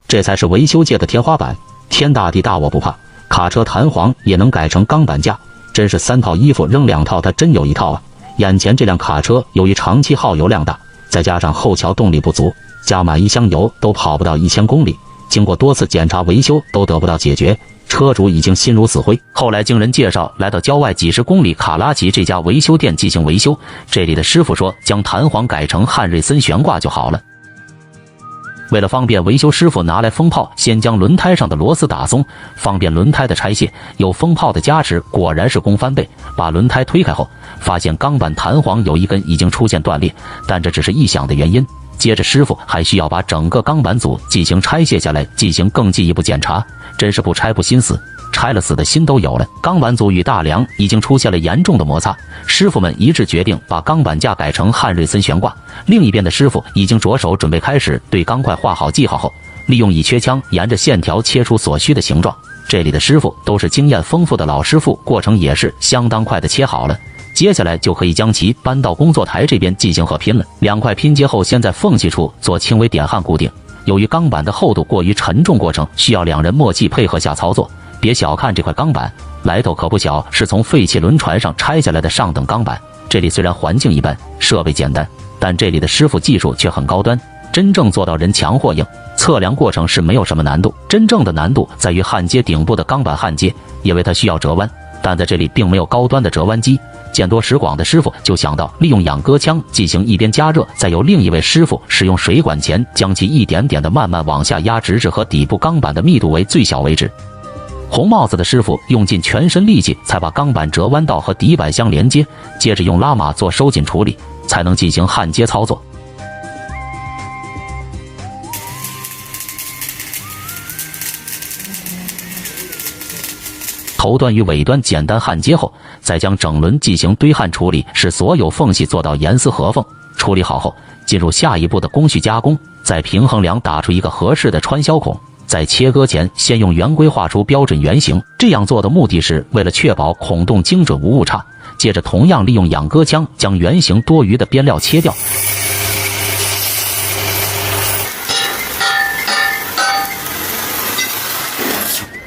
这才是维修界的天花板。天大地大我不怕，卡车弹簧也能改成钢板架，真是3套衣服扔2套，他真有1套啊！眼前这辆卡车由于长期耗油量大，再加上后桥动力不足，加满1箱油都跑不到1000公里，经过多次检查维修都得不到解决，车主已经心如死灰。后来经人介绍来到郊外几十公里卡拉奇这家维修店进行维修，这里的师傅说将弹簧改成汉瑞森悬挂就好了。为了方便维修师傅拿来风炮，先将轮胎上的螺丝打松，方便轮胎的拆卸。有风炮的加持，果然是功翻倍。把轮胎推开后，发现钢板弹簧有一根已经出现断裂，但这只是异响的原因。接着师傅还需要把整个钢板组进行拆卸下来，进行更进一步检查。真是不拆不心死，拆了死的心都有了。钢板组与大梁已经出现了严重的摩擦，师傅们一致决定把钢板架改成汉瑞森悬挂。另一边的师傅已经着手准备开始对钢块画好记号后，利用乙炔枪沿着线条切出所需的形状。这里的师傅都是经验丰富的老师傅，过程也是相当快的切好了。接下来就可以将其搬到工作台这边进行合拼了。2块拼接后，先在缝隙处做轻微点焊固定。由于钢板的厚度过于沉重，过程需要2人默契配合下操作。别小看这块钢板，来头可不小，是从废弃轮船上拆下来的上等钢板。这里虽然环境一般，设备简单，但这里的师傅技术却很高端，真正做到人强货硬。测量过程是没有什么难度，真正的难度在于焊接顶部的钢板焊接，因为它需要折弯，但在这里并没有高端的折弯机。见多识广的师傅就想到利用仰戈枪进行一边加热，再由另一位师傅使用水管钳将其一点点的慢慢往下压，直至和底部钢板的密度为最小为止。红帽子的师傅用尽全身力气才把钢板折弯到和底板相连接，接着用拉马做收紧处理，才能进行焊接操作。头端与尾端简单焊接后，再将整轮进行堆焊处理，使所有缝隙做到严丝合缝。处理好后，进入下一步的工序加工，在平衡梁打出一个合适的穿销孔。在切割前，先用圆规画出标准圆形。这样做的目的是为了确保孔洞精准无误差。接着，同样利用仰戈枪将圆形多余的边料切掉。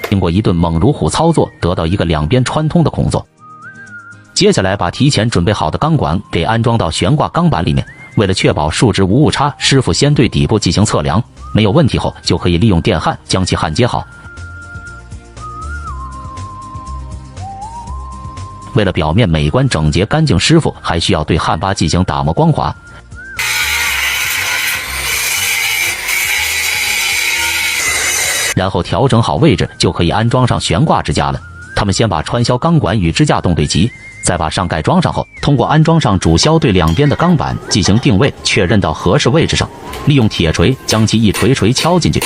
经过一顿猛如虎操作，得到一个2边穿通的孔座。接下来把提前准备好的钢管给安装到悬挂钢板里面。为了确保数值无误差，师傅先对底部进行测量，没有问题后就可以利用电焊将其焊接好。为了表面美观整洁干净，师傅还需要对焊巴进行打磨光滑。然后调整好位置，就可以安装上悬挂支架了。他们先把穿销钢管与支架洞对齐，再把上盖装上后，通过安装上主销对2边的钢板进行定位，确认到合适位置上，利用铁锤将其一锤锤敲进去。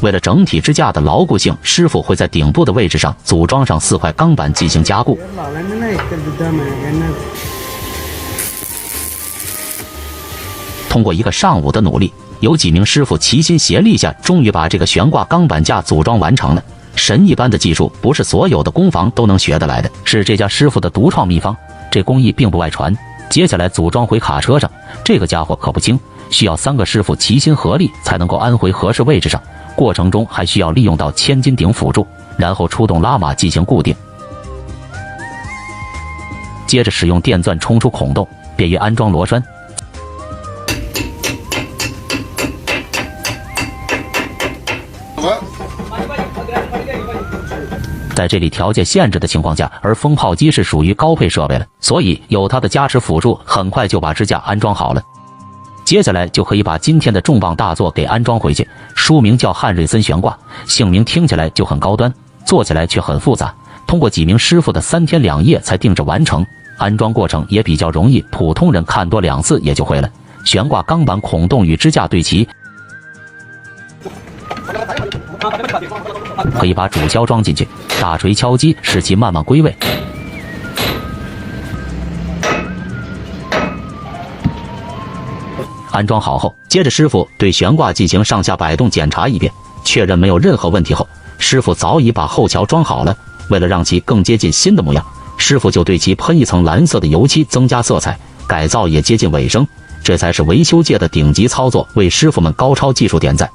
为了整体支架的牢固性，师傅会在顶部的位置上组装上4块钢板进行加固。通过1个上午的努力，有几名师傅齐心协力下，终于把这个悬挂钢板架组装完成了。神一般的技术不是所有的工坊都能学得来的，是这家师傅的独创秘方。这工艺并不外传。接下来组装回卡车上，这个家伙可不轻，需要3个师傅齐心合力才能够安回合适位置上。过程中还需要利用到千斤顶辅助，然后出动拉马进行固定。接着使用电钻冲出孔洞，便于安装螺栓。在这里条件限制的情况下，而风炮机是属于高配设备了，所以有它的加持辅助，很快就把支架安装好了。接下来就可以把今天的重磅大作给安装回去。书名叫汉瑞森悬挂，姓名听起来就很高端，做起来却很复杂，通过几名师傅的3天2夜才定制完成。安装过程也比较容易，普通人看多2次也就会了。悬挂钢板孔洞与支架对齐，可以把主销装进去，大锤敲击使其慢慢归位。安装好后，接着师傅对悬挂进行上下摆动检查一遍，确认没有任何问题后，师傅早已把后桥装好了。为了让其更接近新的模样，师傅就对其喷一层蓝色的油漆，增加色彩。改造也接近尾声，这才是维修界的顶级操作，为师傅们高超技术点赞。